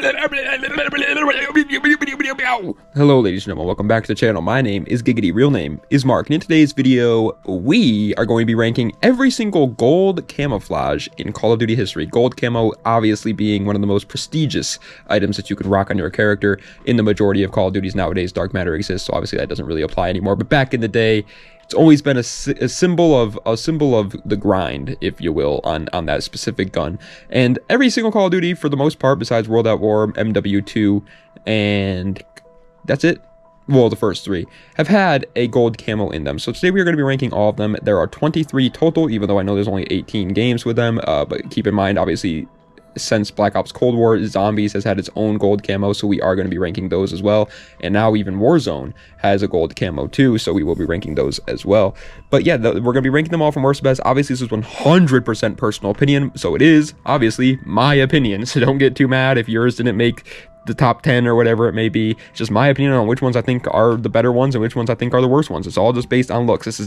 Hello ladies and gentlemen, welcome back to the channel. My name is Giggity, real name is Mark, and in today's video we are going to be ranking every single gold camouflage in Call of Duty history. Gold camo obviously being one of the most prestigious items that you could rock on your character. In the majority of Call of Duties nowadays, dark matter exists, so obviously that doesn't really apply anymore, but back in the day it's always been a symbol of the grind, if you will, on that specific gun. And every single Call of Duty, for the most part, besides World at War, MW2, and that's it. Well, the first three have had a gold camo in them. So today we are going to be ranking all of them. There are 23 total, even though I know there's only 18 games with them. But keep in mind, obviously, since Black Ops Cold War, Zombies has had its own gold camo, so we are going to be ranking those as well. And now even Warzone has a gold camo too, so we will be ranking those as well. But yeah, we're going to be ranking them all from worst to best. Obviously, this is 100% personal opinion, so it is obviously my opinion, so don't get too mad if yours didn't make the top 10 or whatever it may be. It's just my opinion on which ones I think are the better ones and which ones I think are the worst ones. It's all just based on looks. This has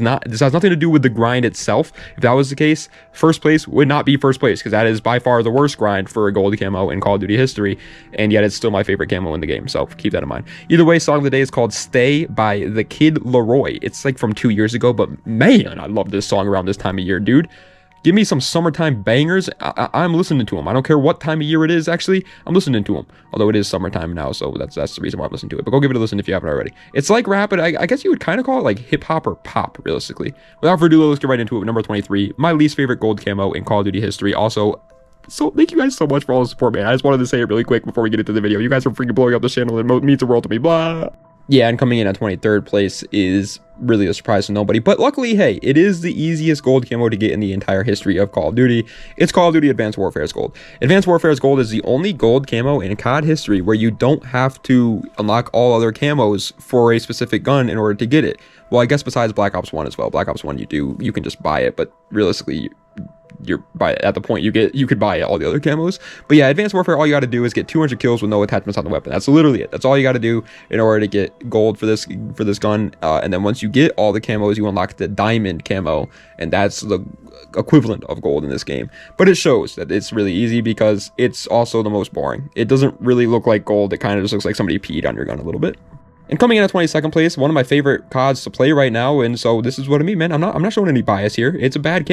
nothing to do with the grind itself. If that was the case, first place would not be first place, because that is by far the worst grind for a gold camo in Call of Duty history, and yet it's still my favorite camo in the game, so keep that in mind. Either way, song of the day is called Stay by the Kid Leroy. It's like from 2 years ago, but man, I love this song around this time of year, dude. Give me some summertime bangers. I'm listening to them. I don't care what time of year it is, actually. I'm listening to them. Although it is summertime now, so that's the reason why I'm listening to it. But go give it a listen if you haven't already. It's like rap, but I guess you would kind of call it like hip-hop or pop, realistically. Without further ado, let's get right into it with number 23. My least favorite gold camo in Call of Duty history. Also, so thank you guys so much for all the support, man. I just wanted to say it really quick before we get into the video. You guys are freaking blowing up the channel. It means the world to me. Blah. Yeah, and coming in at 23rd place is really a surprise to nobody. But luckily, hey, it is the easiest gold camo to get in the entire history of Call of Duty. It's Call of Duty Advanced Warfare's Gold. Advanced Warfare's Gold is the only gold camo in COD history where you don't have to unlock all other camos for a specific gun in order to get it. Well, I guess besides Black Ops 1 as well. Black Ops 1 you can just buy it, but realistically you're at the point you could buy all the other camos. But yeah, Advanced Warfare, all you got to do is get 200 kills with no attachments on the weapon. That's literally it. That's all you got to do in order to get gold for this gun. And then once you get all the camos, you unlock the diamond camo, and that's the equivalent of gold in this game. But it shows that it's really easy because it's also the most boring. It doesn't really look like gold. It kind of just looks like somebody peed on your gun a little bit. And coming in at 22nd place, one of my favorite CODs to play right now, and so this is what I mean, man. I'm not showing any bias here. It's a bad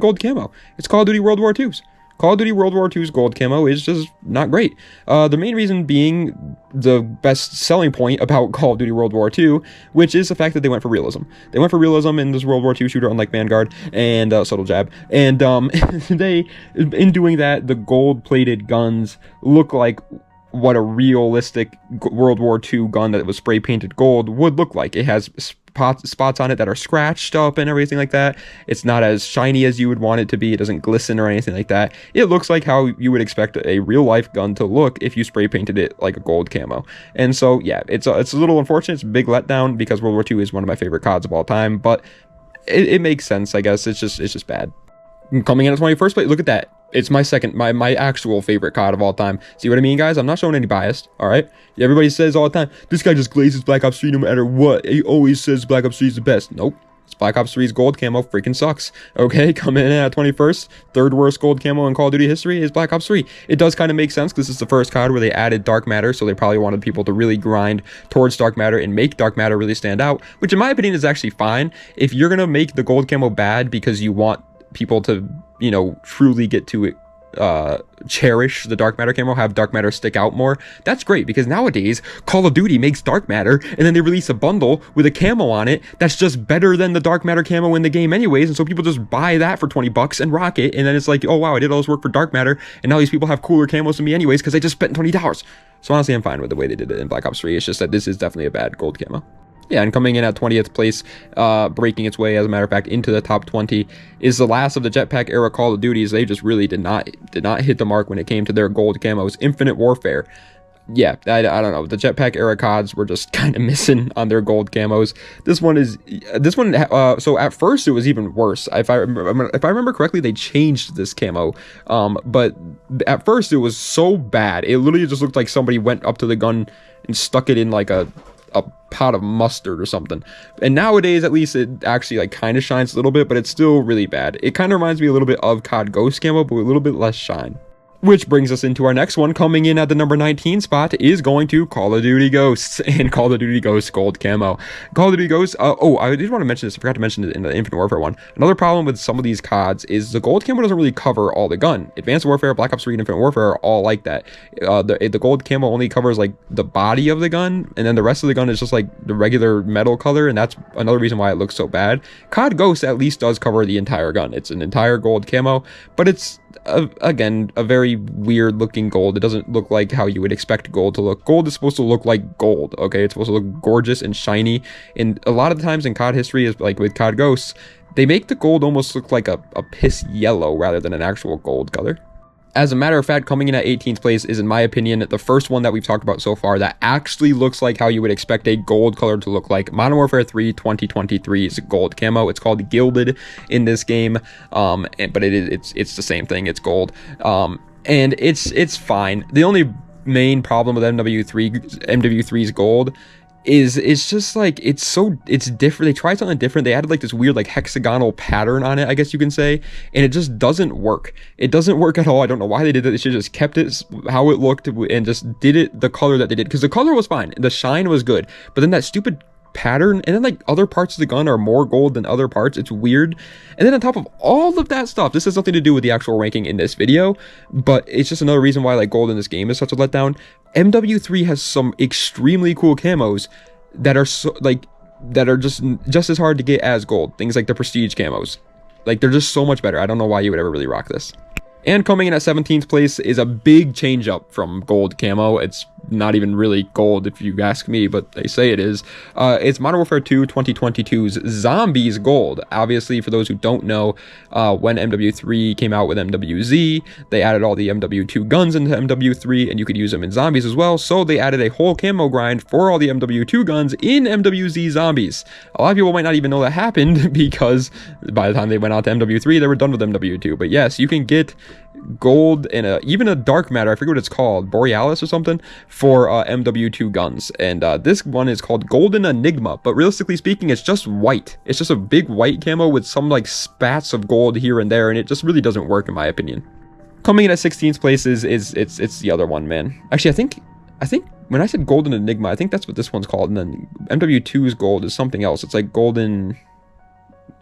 gold camo. It's Call of Duty World War II's. Call of Duty World War II's gold camo is just not great. The main reason being the best selling point about Call of Duty World War II, which is the fact that they went for realism. They went for realism in this World War II shooter, unlike Vanguard and subtle jab. And in doing that, the gold-plated guns look like what a realistic World War II gun that was spray painted gold would look like. It has spots on it that are scratched up and everything like that. It's not as shiny as you would want it to be. It doesn't glisten or anything like that. It looks like how you would expect a real life gun to look if you spray painted it like a gold camo. And so yeah, it's a little unfortunate. It's a big letdown because World War II is one of my favorite CODs of all time, but it makes sense, I guess. It's just bad. Coming in at 21st place, look at that. It's my actual favorite COD of all time. See what I mean, guys? I'm not showing any bias, all right? Everybody says all the time, this guy just glazes Black Ops 3 no matter what. He always says Black Ops 3 is the best. Nope. It's Black Ops 3's gold camo freaking sucks. Okay, coming in at 21st, third worst gold camo in Call of Duty history is Black Ops 3. It does kind of make sense because this is the first COD where they added dark matter, so they probably wanted people to really grind towards dark matter and make dark matter really stand out, which in my opinion is actually fine. If you're going to make the gold camo bad because you want people to, you know, truly get to cherish the dark matter camo, have dark matter stick out more, that's great, because nowadays Call of Duty makes dark matter and then they release a bundle with a camo on it that's just better than the dark matter camo in the game anyways, and so people just buy that for 20 bucks and rock it, and then it's like, oh wow, I did all this work for dark matter and now these people have cooler camos than me anyways because I just spent $20. So honestly, I'm fine with the way they did it in Black Ops 3. It's just that this is definitely a bad gold camo. Yeah, and coming in at 20th place, breaking its way, as a matter of fact, into the top 20, is the last of the jetpack era Call of Duties. They just really did not hit the mark when it came to their gold camos. Infinite Warfare. Yeah, I don't know. The jetpack era CODs were just kind of missing on their gold camos. So at first it was even worse. If I remember correctly, they changed this camo. But at first it was so bad. It literally just looked like somebody went up to the gun and stuck it in like a pot of mustard or something. And nowadays, at least, it actually like kind of shines a little bit, but it's still really bad. It kind of reminds me a little bit of COD Ghost camo, but with a little bit less shine. Which brings us into our next one. Coming in at the number 19 spot is going to Call of Duty Ghosts and Call of Duty Ghosts Gold Camo. Call of Duty Ghosts, I did want to mention this, I forgot to mention it in the Infinite Warfare one. Another problem with some of these CODs is the gold camo doesn't really cover all the gun. Advanced Warfare, Black Ops 3, and Infinite Warfare are all like that. The gold camo only covers like the body of the gun, and then the rest of the gun is just like the regular metal color, and that's another reason why it looks so bad. COD Ghosts at least does cover the entire gun. It's an entire gold camo, but it's again a very weird looking gold. It doesn't look like how you would expect gold to look. Gold is supposed to look like gold, okay? It's supposed to look gorgeous and shiny, and a lot of the times in COD history, is like with COD Ghosts, they make the gold almost look like a piss yellow rather than an actual gold color. As a matter of fact, coming in at 18th place is, in my opinion, the first one that we've talked about so far that actually looks like how you would expect a gold color to look like. Modern Warfare 3 2023's gold camo. It's called Gilded in this game, but it's the same thing. It's gold, and it's fine. The only main problem with MW3's gold is it's just like it's different. They tried something different. They added like this weird like hexagonal pattern on it, I guess you can say, and it just doesn't work. It doesn't work at all. I don't know why they did that. They should have just kept it how it looked and just did it the color that they did, because the color was fine, the shine was good, but then that stupid pattern, and then like other parts of the gun are more gold than other parts. It's weird. And then on top of all of that stuff, this has nothing to do with the actual ranking in this video, but it's just another reason why like gold in this game is such a letdown. MW3 has some extremely cool camos that are just as hard to get as gold. Things like the prestige camos, like they're just so much better. I don't know why you would ever really rock this. And coming in at 17th place is a big change up from gold camo. It's not even really gold if you ask me, but they say it is. It's Modern Warfare 2 2022's Zombies Gold. Obviously, for those who don't know, when MW3 came out with MWZ, they added all the MW2 guns into MW3, and you could use them in Zombies as well. So they added a whole camo grind for all the MW2 guns in MWZ Zombies. A lot of people might not even know that happened because by the time they went out to MW3, they were done with MW2. But yes, you can get gold and even a dark matter, I forget what it's called, Borealis or something, for MW2 guns. And this one is called Golden Enigma, but realistically speaking, it's just white. It's just a big white camo with some like spats of gold here and there, and it just really doesn't work in my opinion. Coming in at 16th place is it's the other one, man. Actually, I think when I said Golden Enigma, I think that's what this one's called, and then MW2's gold is something else. It's like golden,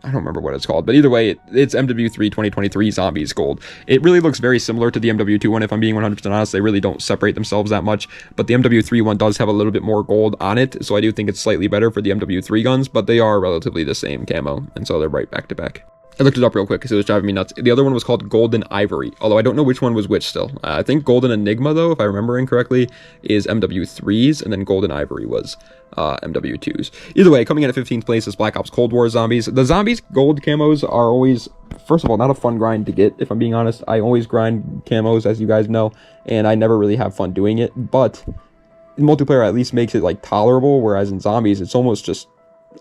I don't remember what it's called, but either way, it's MW3 2023 Zombies Gold. It really looks very similar to the MW2 one, if I'm being 100% honest. They really don't separate themselves that much, but the MW3 one does have a little bit more gold on it, so I do think it's slightly better for the MW3 guns, but they are relatively the same camo, and so they're right back to back. I looked it up real quick because it was driving me nuts. The other one was called Golden Ivory, although I don't know which one was which still. I think Golden Enigma, though, if I remember incorrectly, is MW3's, and then Golden Ivory was MW2's. Either way, coming in at 15th place is Black Ops Cold War Zombies. The Zombies gold camos are always, first of all, not a fun grind to get, if I'm being honest. I always grind camos, as you guys know, and I never really have fun doing it, but multiplayer at least makes it like tolerable, whereas in Zombies, it's almost just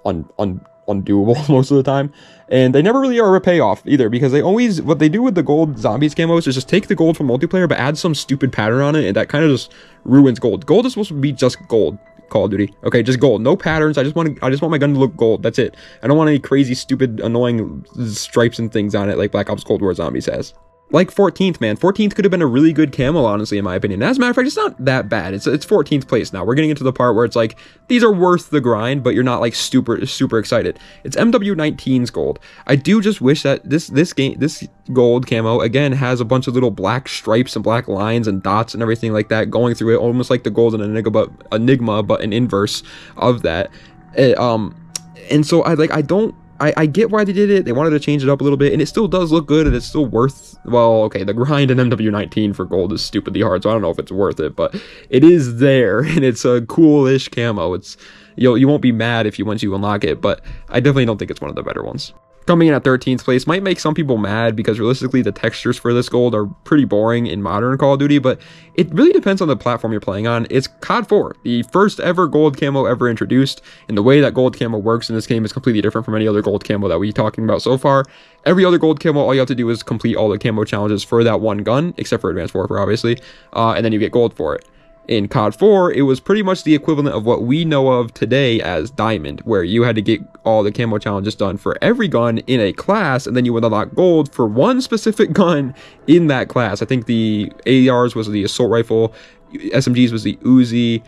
undoable most of the time. And they never really are a payoff either, because they always, what they do with the gold Zombies camos is just take the gold from multiplayer but add some stupid pattern on it, and that kind of just ruins gold. Gold is supposed to be just gold. Call of Duty, okay, just gold, no patterns. I just want my gun to look gold. That's it. I don't want any crazy, stupid, annoying stripes and things on it like Black Ops Cold War Zombies has. Like 14th, man. 14th could have been a really good camo, honestly, in my opinion. As a matter of fact, it's not that bad. It's 14th place now. We're getting into the part where it's like, these are worth the grind, but you're not like super excited. It's MW19's gold. I do just wish that this gold camo, again, has a bunch of little black stripes and black lines and dots and everything like that going through it, almost like the Golden Enigma, but an inverse of that. And so I get why they did it. They wanted to change it up a little bit, and it still does look good, and it's still worth, well, okay, the grind in MW19 for gold is stupidly hard, so I don't know if it's worth it, but it is there, and it's a cool-ish camo. It's, you won't be mad once you unlock it, but I definitely don't think it's one of the better ones. Coming in at 13th place might make some people mad, because realistically the textures for this gold are pretty boring in modern Call of Duty, but it really depends on the platform you're playing on. It's COD 4, the first ever gold camo ever introduced, and the way that gold camo works in this game is completely different from any other gold camo that we're talking about so far. Every other gold camo, all you have to do is complete all the camo challenges for that one gun, except for Advanced Warfare, obviously, and then you get gold for it. In COD 4, it was pretty much the equivalent of what we know of today as Diamond, where you had to get all the camo challenges done for every gun in a class, and then you would unlock gold for one specific gun in that class. I think the ARs was the assault rifle, SMGs was the Uzi,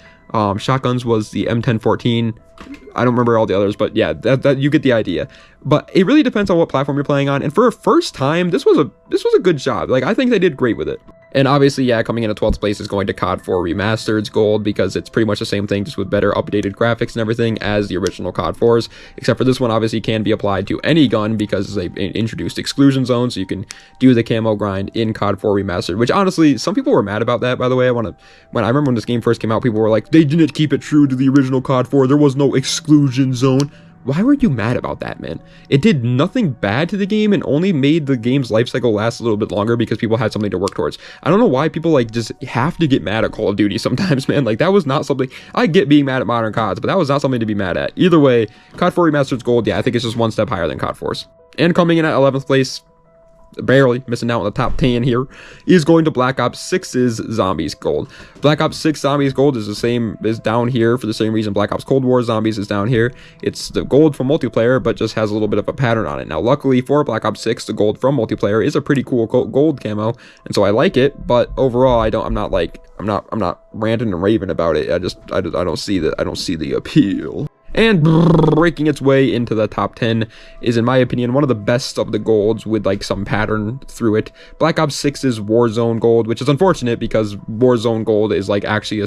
shotguns was the M1014. I don't remember all the others, but yeah, that you get the idea. But it really depends on what platform you're playing on, and for a first time, this was a good job. Like, I think they did great with it. And obviously, yeah, coming in at 12th place is going to COD 4 Remastered's gold, because it's pretty much the same thing, just with better updated graphics and everything as the original COD 4s, except for this one obviously can be applied to any gun because they introduced exclusion zones, so you can do the camo grind in COD 4 Remastered, which honestly, some people were mad about that, by the way. I remember when this game first came out, people were like, they didn't keep it true to the original COD 4, there was no exclusion zone. Why were you mad about that, man? It did nothing bad to the game and only made the game's life cycle last a little bit longer because people had something to work towards. I don't know why people like just have to get mad at Call of Duty sometimes, man. Like, that was not something... I get being mad at modern CODs, but that was not something to be mad at. Either way, COD 4 Remastered's gold, yeah, I think it's just one step higher than COD 4's. And coming in at 11th place, barely missing out on the top 10 here, is going to Black Ops 6's Zombies gold. Black Ops 6 Zombies gold is down here for the same reason Black Ops Cold War Zombies is down here. It's the gold from multiplayer, but just has a little bit of a pattern on it. Now, luckily for Black Ops 6, the gold from multiplayer is a pretty cool gold camo, and so I like it. But overall, I'm not ranting and raving about it. I don't see the appeal. And breaking its way into the top 10 is, in my opinion, one of the best of the golds with like some pattern through it. Black Ops 6's Warzone gold, which is unfortunate because Warzone gold is like actually a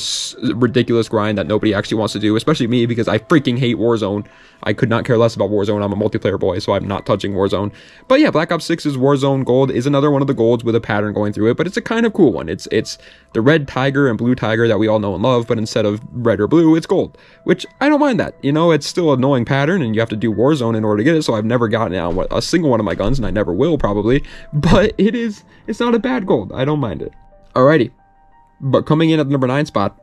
ridiculous grind that nobody actually wants to do, especially me, because I freaking hate Warzone. I could not care less about Warzone. I'm a multiplayer boy, so I'm not touching Warzone. But yeah, Black Ops 6's Warzone gold is another one of the golds with a pattern going through it, but it's a kind of cool one. It's the red tiger and blue tiger that we all know and love, but instead of red or blue, it's gold, which I don't mind that. You know, it's still an annoying pattern, and you have to do Warzone in order to get it, so I've never gotten it on a single one of my guns, and I never will, probably. But it's not a bad gold. I don't mind it. Alrighty. But coming in at the number 9 spot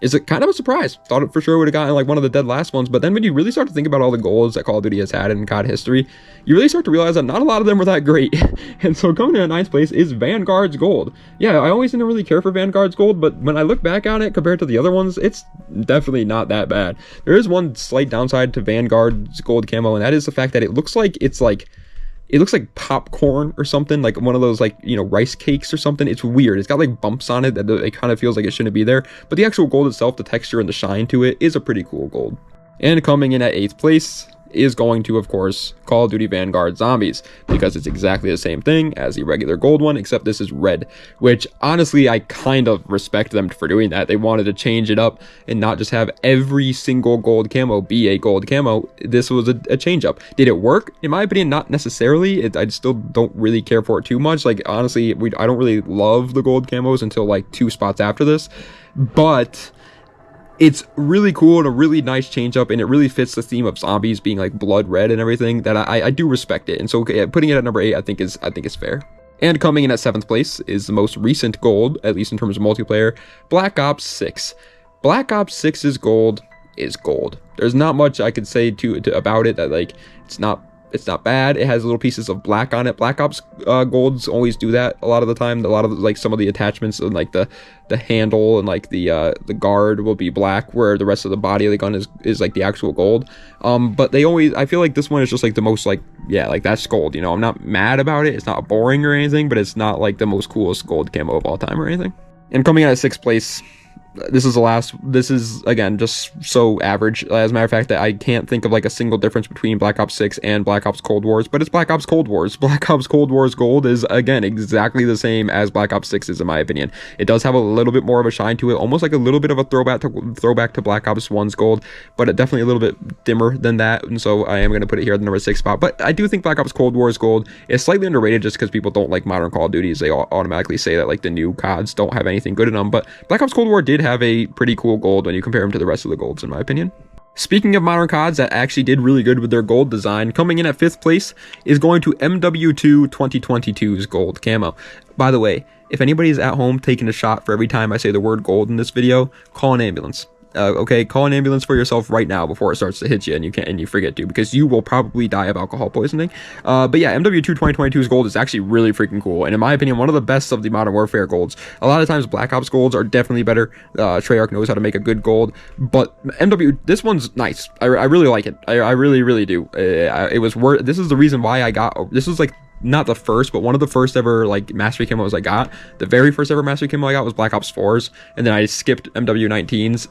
is it kind of a surprise. Thought it for sure would have gotten like one of the dead last ones, but then when you really start to think about all the golds that Call of Duty has had in COD history, you really start to realize that not a lot of them were that great. And so coming in at 9th place is Vanguard's gold. Yeah, I always didn't really care for Vanguard's gold, but when I look back on it compared to the other ones, it's definitely not that bad. There is one slight downside to Vanguard's gold camo, and that is the fact that it looks like popcorn or something, like one of those, like, you know, rice cakes or something. It's weird. It's got like bumps on it that it kind of feels like it shouldn't be there, but the actual gold itself, the texture and the shine to it, is a pretty cool gold. And coming in at 8th place is going to, of course, Call of Duty Vanguard Zombies, because it's exactly the same thing as the regular gold one, except this is red, which honestly I kind of respect them for doing that. They wanted to change it up and not just have every single gold camo be a gold camo. This was a change up. Did it work? In my opinion, not necessarily. I still don't really care for it too much. Like, honestly, I don't really love the gold camos until like 2 spots after this, but it's really cool and a really nice change up, and it really fits the theme of zombies being like blood red and everything, that I do respect it. And so putting it at number 8 I think is fair. And coming in at 7th place is the most recent gold, at least in terms of multiplayer, Black Ops 6. Black Ops 6's gold is gold. There's not much I could say about it. That, like, it's not bad. It has little pieces of black on it. Black Ops golds always do that a lot of the time. A lot of like some of the attachments and like the handle and like the guard will be black, where the rest of the body of the gun is like the actual gold. But I feel like this one is just like the most, like, yeah, like that's gold. You know, I'm not mad about it. It's not boring or anything, but it's not like the most coolest gold camo of all time or anything. And coming out at 6th place, this is again just so average. As a matter of fact, that I can't think of like a single difference between Black Ops 6 and Black Ops Cold Wars, but it's Black Ops Cold Wars. Black Ops Cold Wars gold is, again, exactly the same as Black Ops 6 is, in my opinion. It does have a little bit more of a shine to it, almost like a little bit of a throwback to Black Ops 1's gold, but it definitely a little bit dimmer than that, and so I am going to put it here at the number 6 spot. But I do think Black Ops Cold Wars gold is slightly underrated just because people don't like modern Call of Duties. They automatically say that like the new CODs don't have anything good in them, but Black Ops Cold War did have a pretty cool gold when you compare them to the rest of the golds, in my opinion. Speaking of modern CODs that actually did really good with their gold design, coming in at 5th place is going to MW2 2022's gold camo. By the way, if anybody's at home taking a shot for every time I say the word gold in this video, call an ambulance. Okay, call an ambulance for yourself right now before it starts to hit you and you forget to, because you will probably die of alcohol poisoning. But yeah, MW2 2022's gold is actually really freaking cool, and in my opinion, one of the best of the Modern Warfare golds. A lot of times Black Ops golds are definitely better. Treyarch knows how to make a good gold, but this one's nice. I really like it. I really do. It was worth. This is the reason why I got. This was like not the first, but one of the first ever like mastery camos I got. The very first ever mastery camo I got was Black Ops 4s, and then I skipped MW19s.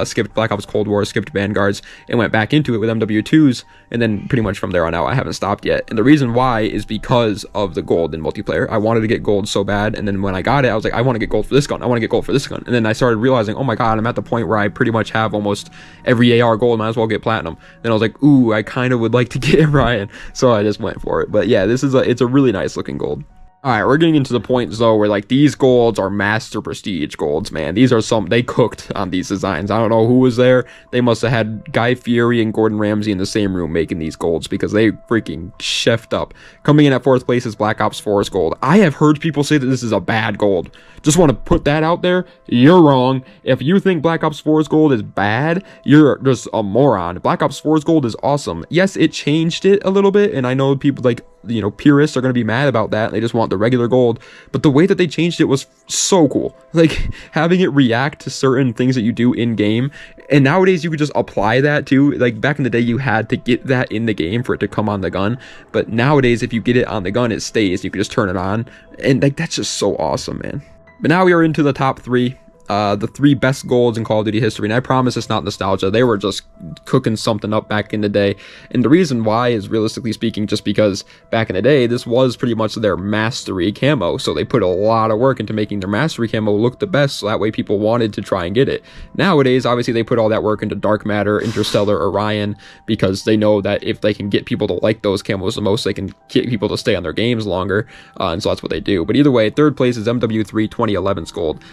Skipped Black Ops Cold War, skipped Vanguards, and went back into it with MW2s, and then pretty much from there on out, I haven't stopped yet. And the reason why is because of the gold in multiplayer. I wanted to get gold so bad, and then when I got it, I was like, I want to get gold for this gun, I want to get gold for this gun. And then I started realizing, oh my god, I'm at the point where I pretty much have almost every AR gold, might as well get platinum. Then I was like, ooh, I kind of would like to get Ryan, so I just went for it. But yeah, it's a really nice looking gold. All right, we're getting into the point though where like these golds are master prestige golds, man. These are they cooked on these designs. I don't know who was there. They must have had Guy Fieri and Gordon Ramsay in the same room making these golds, because they freaking chefed up. Coming in at 4th place is Black Ops 4's gold. I have heard people say that this is a bad gold. Just want to put that out there. You're wrong. If you think Black Ops 4's gold is bad, you're just a moron. Black Ops 4's gold is awesome. Yes, it changed it a little bit, and I know people like, you know, purists are going to be mad about that. They just want the regular gold, but the way that they changed it was so cool. Like having it react to certain things that you do in game, and nowadays you could just apply that to, like, back in the day you had to get that in the game for it to come on the gun, but nowadays if you get it on the gun, it stays. You can just turn it on, and like that's just so awesome, man. But now we are into the top 3. The 3 best golds in Call of Duty history, and I promise it's not nostalgia. They were just cooking something up back in the day, and the reason why is, realistically speaking, just because back in the day this was pretty much their mastery camo, so they put a lot of work into making their mastery camo look the best, so that way people wanted to try and get it. Nowadays, obviously, they put all that work into Dark Matter, Interstellar, Orion, because they know that if they can get people to like those camos the most, they can get people to stay on their games longer, and so that's what they do. But either way, 3rd place is MW3 2011's gold.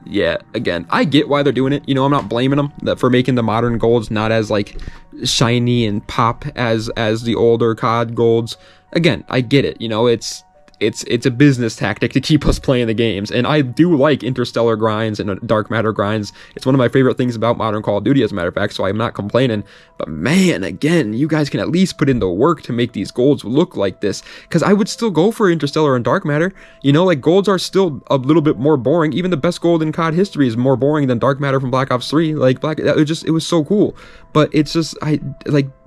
Yeah, again, I get why they're doing it. You know, I'm not blaming them for making the modern golds not as like shiny and pop as the older COD golds. Again, I get it. You know, it's a business tactic to keep us playing the games, and I do like Interstellar grinds and Dark Matter grinds. It's one of my favorite things about modern Call of Duty, as a matter of fact, so I'm not complaining. But man, again, you guys can at least put in the work to make these golds look like this, because I would still go for Interstellar and Dark Matter. You know, like, golds are still a little bit more boring. Even the best gold in COD history is more boring than Dark Matter from Black Ops 3. Like, it was so cool. But it's just,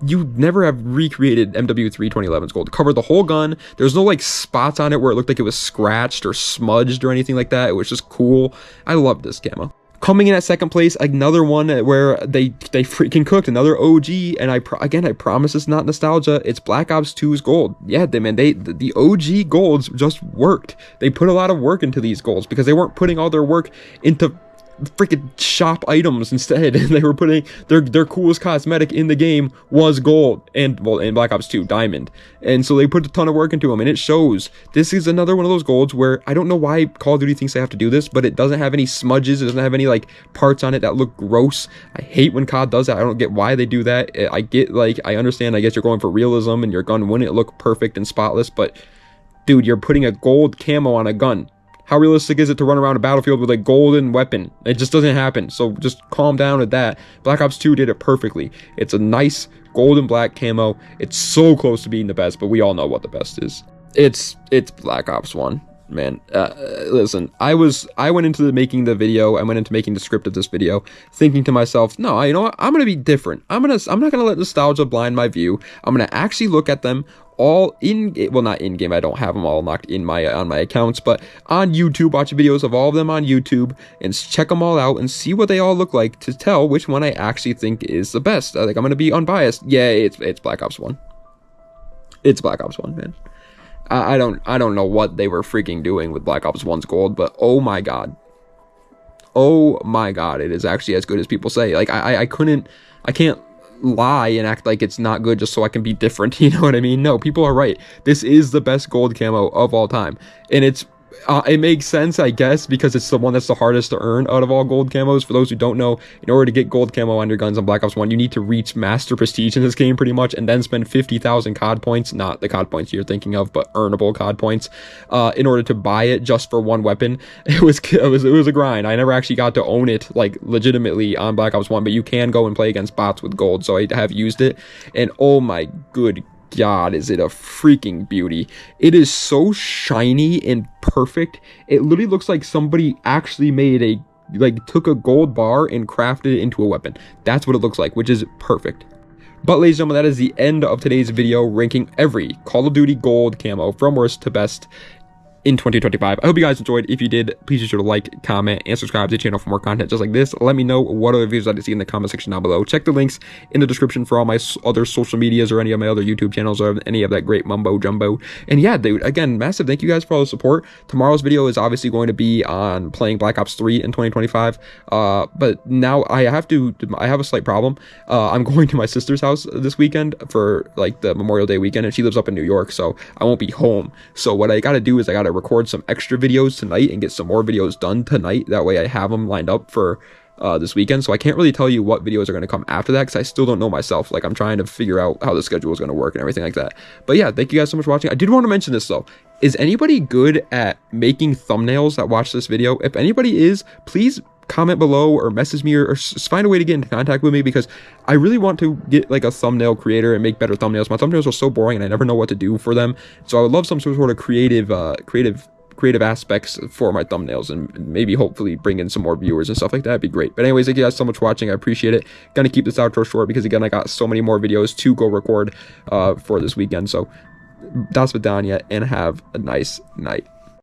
you never have recreated MW3 2011's gold. Covered the whole gun. There's no like spots on it where it looked like it was scratched or smudged or anything like that. It was just cool. I love this camo. Coming in at 2nd place, another one where they freaking cooked, another OG, and I promise it's not nostalgia. It's Black Ops 2's gold. Yeah, the OG golds just worked. They put a lot of work into these golds because they weren't putting all their work into freaking shop items. Instead they were putting their coolest cosmetic in the game was gold, and well, in Black Ops 2, diamond, and so they put a ton of work into them, and it shows. This is another one of those golds where I don't know why Call of Duty thinks they have to do this, but it doesn't have any smudges, it doesn't have any like parts on it that look gross. I hate when COD does that. I don't get why they do that. I understand, I guess you're going for realism and your gun wouldn't look perfect and spotless, but dude, you're putting a gold camo on a gun. How realistic is it to run around a battlefield with a golden weapon? It just doesn't happen. So just calm down with that. Black Ops 2 did it perfectly. It's a nice golden black camo. It's so close to being the best, but we all know what the best is. It's Black Ops 1. Man, listen, I went into making the script of this video thinking to myself, no, you know what, I'm gonna be different. I'm not gonna let nostalgia blind my view. I'm gonna actually look at them all not in game. I don't have them all locked in on my accounts, but on YouTube, watch videos of all of them on YouTube and check them all out and see what they all look like to tell which one I actually think is the best. I'm gonna be unbiased. Yeah, it's Black Ops 1. It's Black Ops 1, man. I don't know what they were freaking doing with Black Ops 1's gold, but oh my god, it is actually as good as people say. Like, I can't lie and act like it's not good just so I can be different, you know what I mean? No, people are right. This is the best gold camo of all time, and it's It makes sense, I guess, because it's the one that's the hardest to earn out of all gold camos. For those who don't know, in order to get gold camo on your guns on Black Ops 1, you need to reach Master Prestige in this game pretty much, and then spend 50,000 COD points, not the COD points you're thinking of, but earnable COD points, in order to buy it just for one weapon. It was a grind. I never actually got to own it, like, legitimately on Black Ops 1, but you can go and play against bots with gold, so I have used it, and oh my good God, is it a freaking beauty. It is so shiny and perfect. It literally looks like somebody actually made took a gold bar and crafted it into a weapon. That's what it looks like, which is perfect. But ladies and gentlemen, that is the end of today's video ranking every Call of Duty gold camo from worst to best in 2025. I hope you guys enjoyed. If you did, please be sure to like, comment, and subscribe to the channel for more content just like this. Let me know what other videos I'd like to see in the comment section down below. Check the links in the description for all my other social medias or any of my other YouTube channels or any of that great mumbo jumbo. And yeah, dude, again, massive thank you guys for all the support. Tomorrow's video is obviously going to be on playing Black Ops 3 in 2025. But now I have a slight problem. I'm going to my sister's house this weekend for like the Memorial Day weekend, and she lives up in New York, so I won't be home. So what I gotta do is I gotta record some extra videos tonight and get some more videos done tonight. That way I have them lined up for this weekend. So I can't really tell you what videos are going to come after that, because I still don't know myself. Like, I'm trying to figure out how the schedule is going to work and everything like that. But yeah, thank you guys so much for watching. I did want to mention this though. Is anybody good at making thumbnails that watch this video? If anybody is, please comment below or message me or just find a way to get into contact with me, because I really want to get like a thumbnail creator and make better thumbnails. My thumbnails are so boring and I never know what to do for them. So I would love some sort of creative aspects for my thumbnails, and maybe hopefully bring in some more viewers and stuff like that. It'd be great. But anyways, thank you guys so much for watching. I appreciate it. Gonna keep this outro short because again, I got so many more videos to go record for this weekend. So das vidanya and have a nice night.